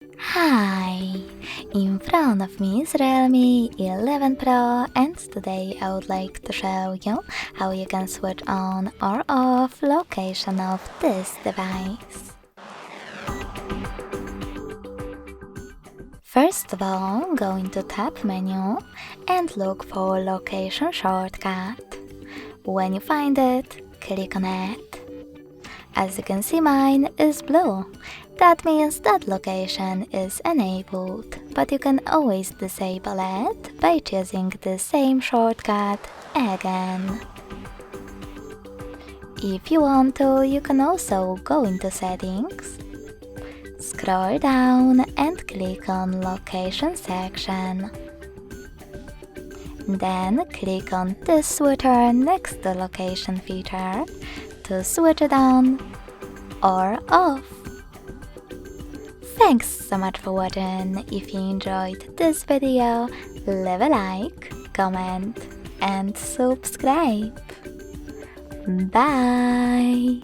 Hi! In front of me is Realme 11 Pro, and today I would like to show you how you can switch on or off location of this device. First of all, go into Tab menu and look for Location shortcut. When you find it, click on it. As you can see, mine is blue. That means that location is enabled, but you can always disable it by choosing the same shortcut again. If you want to, you can also go into Settings, scroll down and click on Location section. Then click on this switcher next to Location feature to switch it on or off. Thanks so much for watching. If you enjoyed this video, leave a like, comment and subscribe. Bye!